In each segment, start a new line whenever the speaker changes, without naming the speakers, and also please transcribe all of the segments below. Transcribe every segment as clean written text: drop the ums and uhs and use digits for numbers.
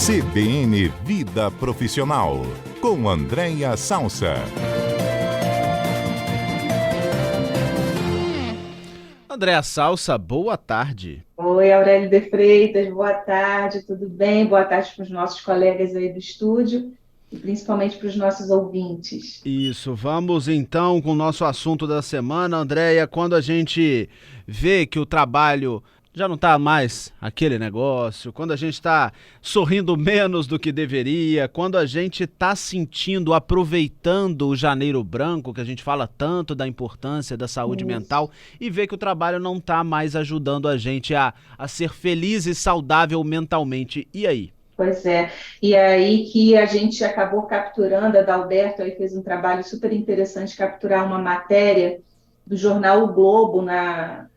CBN Vida Profissional, com Andréia Salsa.
Andréia Salsa, boa tarde.
Oi, Aurélio de Freitas, boa tarde, tudo bem? Boa tarde para os nossos colegas aí do estúdio e principalmente para os nossos ouvintes.
Isso, vamos então com o nosso assunto da semana, Andréia. Quando a gente vê que o trabalho já não está mais aquele negócio, quando a gente está sorrindo menos do que deveria, quando a gente está sentindo, aproveitando o janeiro branco, que a gente fala tanto da importância da saúde mental, e vê que o trabalho não está mais ajudando a gente a ser feliz e saudável mentalmente. E aí?
Pois é, e aí que a gente acabou capturando, a Dalberto aí fez um trabalho super interessante, capturar uma matéria do jornal O Globo na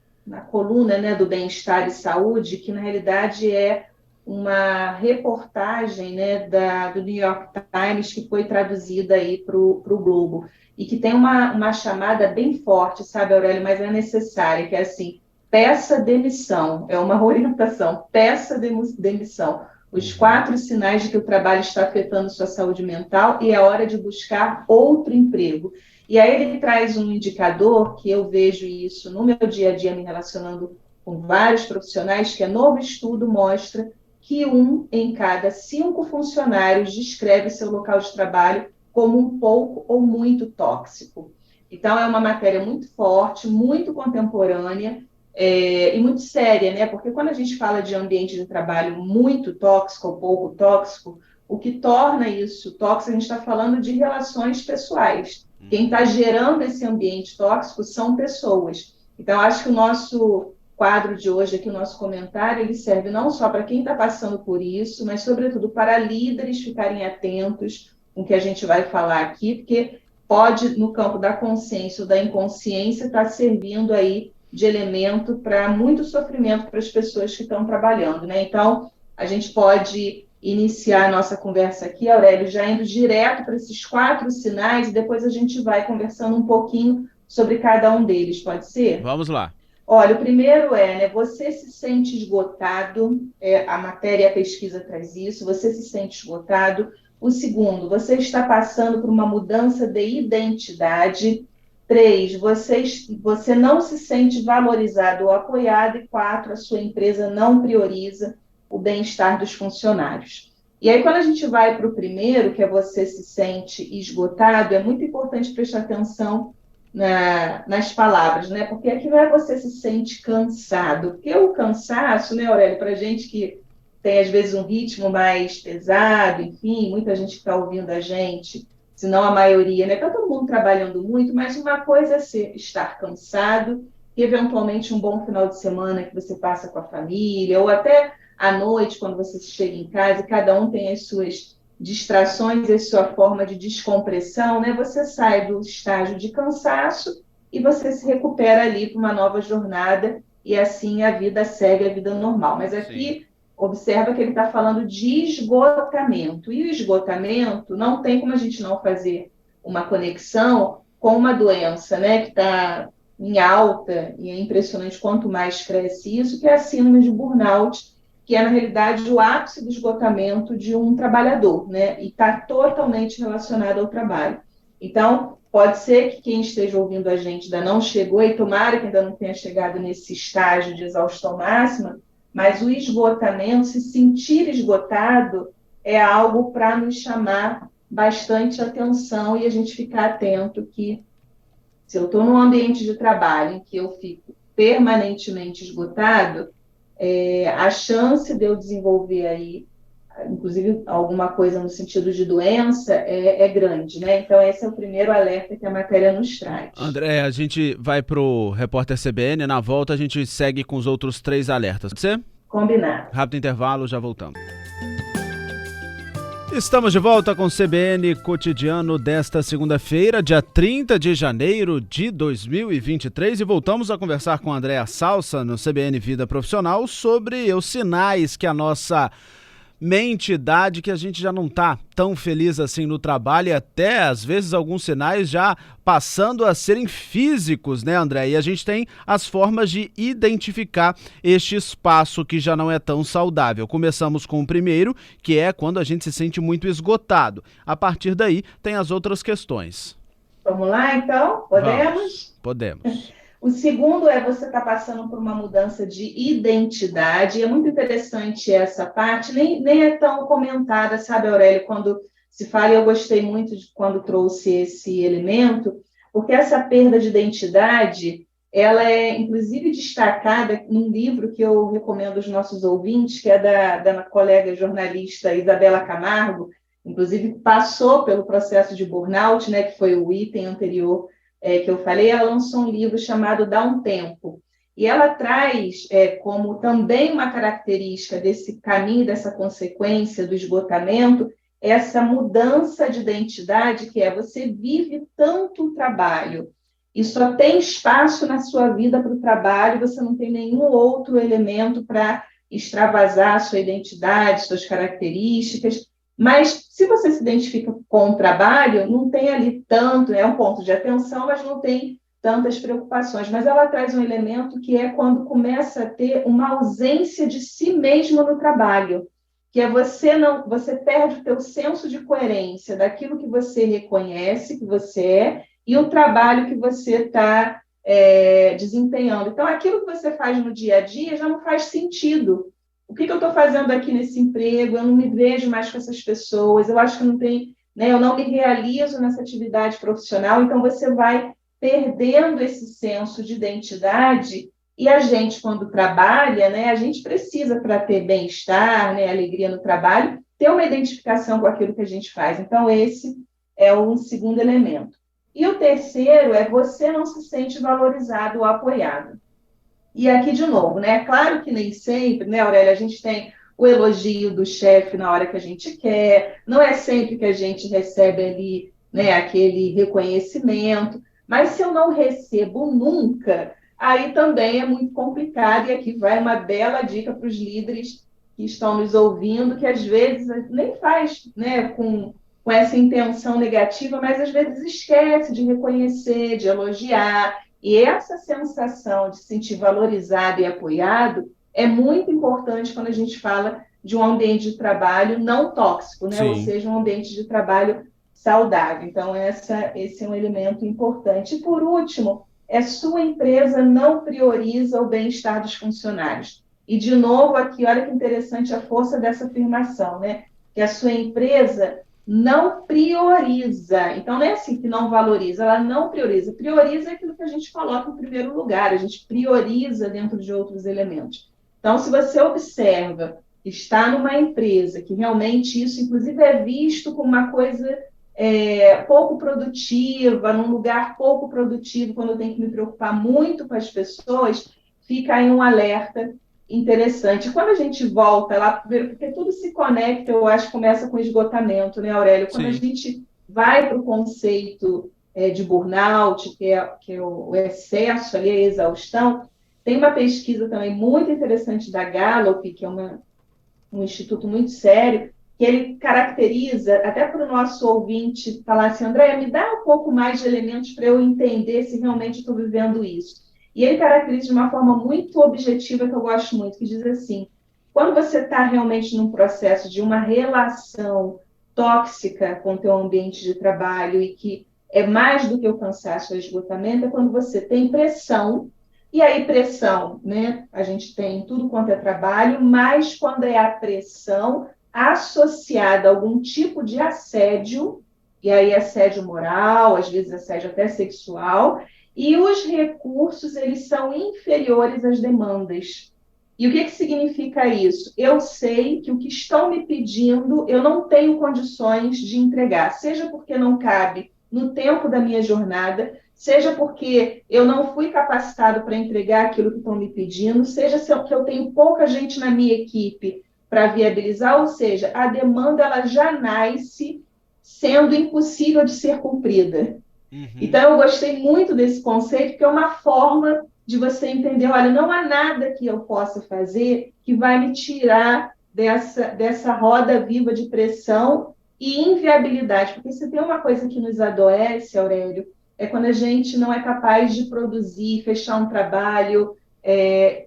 coluna, né, do Bem-Estar e Saúde, que na realidade é uma reportagem, né, do New York Times, que foi traduzida aí para o Globo, e que tem uma chamada bem forte, sabe, Aurélio, mas é necessária, que é assim, peça demissão, é uma orientação, peça demissão, os 4 sinais de que o trabalho está afetando sua saúde mental e é hora de buscar outro emprego. E aí ele traz um indicador, que eu vejo isso no meu dia a dia, me relacionando com vários profissionais, que é novo estudo mostra que 1 em cada 5 funcionários descreve seu local de trabalho como um pouco ou muito tóxico. Então, é uma matéria muito forte, muito contemporânea e muito séria, né? Porque quando a gente fala de ambiente de trabalho muito tóxico ou pouco tóxico, o que torna isso tóxico, a gente está falando de relações pessoais. Quem está gerando esse ambiente tóxico são pessoas. Então, acho que o nosso quadro de hoje aqui, o nosso comentário, ele serve não só para quem está passando por isso, mas, sobretudo, para líderes ficarem atentos com o que a gente vai falar aqui, porque pode, no campo da consciência ou da inconsciência, estar servindo aí de elemento para muito sofrimento para as pessoas que estão trabalhando, né? Então, a gente pode iniciar a nossa conversa aqui, Aurélio, já indo direto para esses 4 sinais e depois a gente vai conversando um pouquinho sobre cada um deles, pode ser?
Vamos lá.
Olha, o primeiro né, você se sente esgotado, a matéria, a pesquisa traz isso, você se sente esgotado. O segundo, você está passando por uma mudança de identidade. 3, você não se sente valorizado ou apoiado. E 4, a sua empresa não prioriza o bem-estar dos funcionários. E aí, quando a gente vai para o primeiro, que é você se sente esgotado, é muito importante prestar atenção nas palavras, né? Porque aqui não é você se sente cansado, porque o cansaço, né, Aurélio, para a gente que tem, às vezes, um ritmo mais pesado, enfim, muita gente que está ouvindo a gente, se não a maioria, né? Está todo mundo trabalhando muito, mas uma coisa é estar cansado, e eventualmente um bom final de semana que você passa com a família, ou até à noite, quando você chega em casa, cada um tem as suas distrações, a sua forma de descompressão, né? Você sai do estágio de cansaço e você se recupera ali para uma nova jornada e assim a vida segue, a vida normal. Mas aqui, observa que ele está falando de esgotamento. E o esgotamento não tem como a gente não fazer uma conexão com uma doença, né? Que está em alta, e é impressionante quanto mais cresce isso, que é a síndrome de burnout, que é, na realidade, o ápice do esgotamento de um trabalhador, né? E está totalmente relacionado ao trabalho. Então, pode ser que quem esteja ouvindo a gente ainda não chegou, e tomara que ainda não tenha chegado nesse estágio de exaustão máxima, mas o esgotamento, se sentir esgotado, é algo para nos chamar bastante atenção e a gente ficar atento que, se eu estou num ambiente de trabalho em que eu fico permanentemente esgotado, a chance de eu desenvolver aí, inclusive alguma coisa no sentido de doença, é grande, né? Então esse é o primeiro alerta que a matéria nos traz.
André, a gente vai para o Repórter CBN, na volta a gente segue com os outros 3 alertas. Pode ser?
Combinado.
Rápido intervalo, já voltamos. Estamos de volta com o CBN Cotidiano desta segunda-feira, dia 30 de janeiro de 2023, e voltamos a conversar com a Andréia Salsa no CBN Vida Profissional sobre os sinais que a nossa meia-idade que a gente já não está tão feliz assim no trabalho e até, às vezes, alguns sinais já passando a serem físicos, né, André? E a gente tem as formas de identificar este espaço que já não é tão saudável. Começamos com o primeiro, que é quando a gente se sente muito esgotado. A partir daí, tem as outras questões.
Vamos lá, então? Podemos?
Podemos.
O segundo é você estar passando por uma mudança de identidade. É muito interessante essa parte, nem é tão comentada, sabe, Aurélio, quando se fala, e eu gostei muito de quando trouxe esse elemento, porque essa perda de identidade, ela é, inclusive, destacada num livro que eu recomendo aos nossos ouvintes, que é da colega jornalista Isabela Camargo, inclusive passou pelo processo de burnout, né, que foi o item anterior que eu falei. Ela lançou um livro chamado Dá um Tempo, e ela traz como também uma característica desse caminho, dessa consequência do esgotamento, essa mudança de identidade, que é você vive tanto o trabalho e só tem espaço na sua vida para o trabalho, você não tem nenhum outro elemento para extravasar a sua identidade, suas características. Mas se você se identifica com o trabalho, não tem ali tanto, é um ponto de atenção, mas não tem tantas preocupações. Mas ela traz um elemento que é quando começa a ter uma ausência de si mesmo no trabalho, que é você perde o teu senso de coerência daquilo que você reconhece que você é e o trabalho que você está desempenhando. Então, aquilo que você faz no dia a dia já não faz sentido. O que eu estou fazendo aqui nesse emprego? Eu não me vejo mais com essas pessoas, eu acho que não tem, né, eu não me realizo nessa atividade profissional, então você vai perdendo esse senso de identidade, e a gente, quando trabalha, né, a gente precisa, para ter bem-estar, né, alegria no trabalho, ter uma identificação com aquilo que a gente faz. Então, esse é um segundo elemento. E o terceiro é você não se sente valorizado ou apoiado. E aqui, de novo, né? Claro que nem sempre, né, Aurélia, a gente tem o elogio do chefe na hora que a gente quer, não é sempre que a gente recebe ali, né, aquele reconhecimento, mas se eu não recebo nunca, aí também é muito complicado, e aqui vai uma bela dica para os líderes que estão nos ouvindo, que às vezes nem faz, né, com essa intenção negativa, mas às vezes esquece de reconhecer, de elogiar. E essa sensação de se sentir valorizado e apoiado é muito importante quando a gente fala de um ambiente de trabalho não tóxico, né? Ou seja, um ambiente de trabalho saudável. Então, esse é um elemento importante. E, por último, sua empresa não prioriza o bem-estar dos funcionários. E, de novo, aqui, olha que interessante a força dessa afirmação, né? Que a sua empresa não prioriza. Então, não é assim que não valoriza, ela não prioriza. Prioriza aquilo que a gente coloca em primeiro lugar, a gente prioriza dentro de outros elementos. Então, se você observa que está numa empresa que realmente isso, inclusive, é visto como uma coisa pouco produtiva, num lugar pouco produtivo, quando eu tenho que me preocupar muito com as pessoas, fica aí um alerta interessante. Quando a gente volta lá, porque tudo se conecta, eu acho que começa com esgotamento, né, Aurélio? Quando a gente vai para o conceito de burnout, que é o excesso ali, a exaustão, tem uma pesquisa também muito interessante da Gallup, que é um instituto muito sério, que ele caracteriza, até para o nosso ouvinte falar assim, Andréia, me dá um pouco mais de elementos para eu entender se realmente estou vivendo isso. E ele caracteriza de uma forma muito objetiva, que eu gosto muito, que diz assim, quando você está realmente num processo de uma relação tóxica com o teu ambiente de trabalho e que é mais do que o cansaço ou esgotamento, é quando você tem pressão, e aí pressão, né, a gente tem tudo quanto é trabalho, mas quando é a pressão associada a algum tipo de assédio, e aí assédio moral, às vezes assédio até sexual, e os recursos, eles são inferiores às demandas. E o que significa isso? Eu sei que o que estão me pedindo, eu não tenho condições de entregar, seja porque não cabe no tempo da minha jornada, seja porque eu não fui capacitado para entregar aquilo que estão me pedindo, seja que eu tenho pouca gente na minha equipe para viabilizar, ou seja, a demanda ela já nasce sendo impossível de ser cumprida. Então, eu gostei muito desse conceito, porque é uma forma de você entender, olha, não há nada que eu possa fazer que vai me tirar dessa roda viva de pressão e inviabilidade. Porque se tem uma coisa que nos adoece, Aurélio, é quando a gente não é capaz de produzir, fechar um trabalho,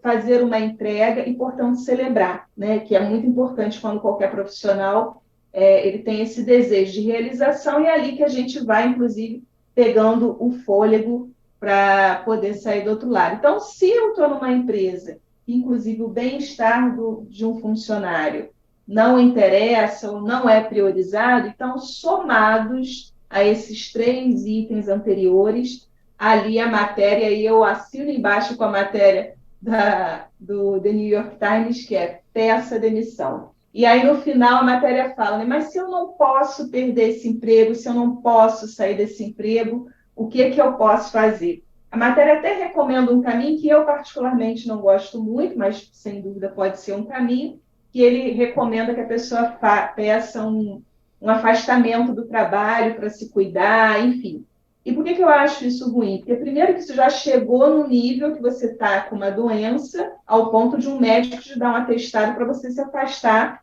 fazer uma entrega e, portanto, celebrar, né? Que é muito importante quando qualquer profissional ele tem esse desejo de realização, e é ali que a gente vai, inclusive, pegando o fôlego para poder sair do outro lado. Então, se eu estou numa empresa, inclusive o bem-estar de um funcionário não interessa ou não é priorizado, então, somados a esses 3 itens anteriores, ali a matéria, e eu assino embaixo com a matéria do The New York Times, que é peça demissão. E aí, no final, a matéria fala, né, mas se eu não posso perder esse emprego, se eu não posso sair desse emprego, o que eu posso fazer? A matéria até recomenda um caminho que eu particularmente não gosto muito, mas sem dúvida pode ser um caminho, que ele recomenda que a pessoa peça um afastamento do trabalho para se cuidar, enfim. E por que eu acho isso ruim? Porque primeiro que isso já chegou no nível que você está com uma doença, ao ponto de um médico te dar um atestado para você se afastar,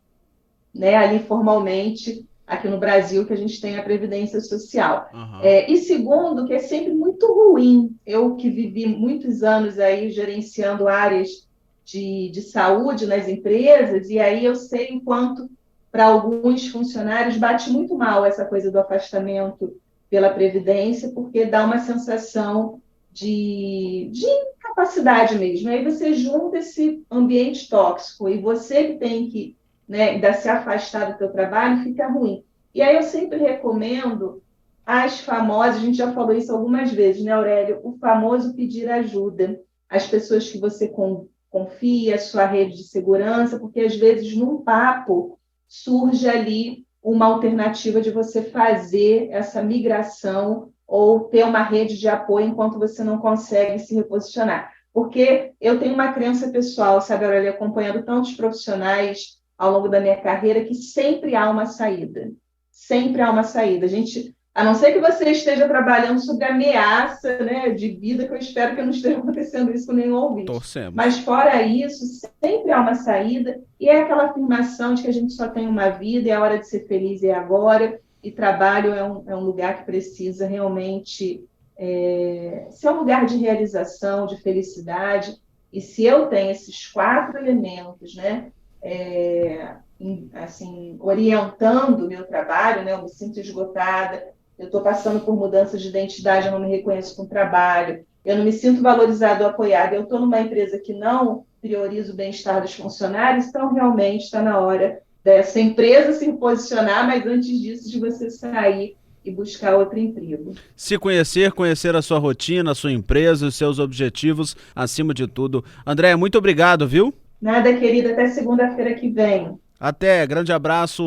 né, ali formalmente, aqui no Brasil, que a gente tem a Previdência Social.
Uhum.
E segundo, que é sempre muito ruim, eu que vivi muitos anos aí gerenciando áreas de saúde nas empresas, e aí eu sei o quanto, para alguns funcionários, bate muito mal essa coisa do afastamento pela Previdência, porque dá uma sensação de incapacidade mesmo. Aí você junta esse ambiente tóxico e você que tem que, né, ainda se afastar do teu trabalho, fica ruim. E aí eu sempre recomendo as famosas, a gente já falou isso algumas vezes, né, Aurélio? O famoso pedir ajuda. As pessoas que você confia, a sua rede de segurança, porque às vezes num papo surge ali uma alternativa de você fazer essa migração ou ter uma rede de apoio enquanto você não consegue se reposicionar. Porque eu tenho uma crença pessoal, sabe, Aurélio, acompanhando tantos profissionais ao longo da minha carreira, que sempre há uma saída. Sempre há uma saída. A gente, a não ser que você esteja trabalhando sobre ameaça, né, de vida, que eu espero que não esteja acontecendo isso com nenhum ouvinte.
Torcemos.
Mas fora isso, sempre há uma saída, e é aquela afirmação de que a gente só tem uma vida, e a hora de ser feliz é agora, e trabalho é um lugar que precisa realmente ser um lugar de realização, de felicidade. E se eu tenho esses 4 elementos, né, assim, orientando o meu trabalho, né, eu me sinto esgotada, eu estou passando por mudanças de identidade, eu não me reconheço com o trabalho, eu não me sinto valorizado ou apoiado, eu estou numa empresa que não prioriza o bem-estar dos funcionários, então realmente está na hora dessa empresa se posicionar, mas antes disso de você sair e buscar outro emprego.
Se conhecer a sua rotina, a sua empresa, os seus objetivos, acima de tudo. Andréia, muito obrigado, viu?
Nada, querida, até segunda-feira que vem.
Até, grande abraço.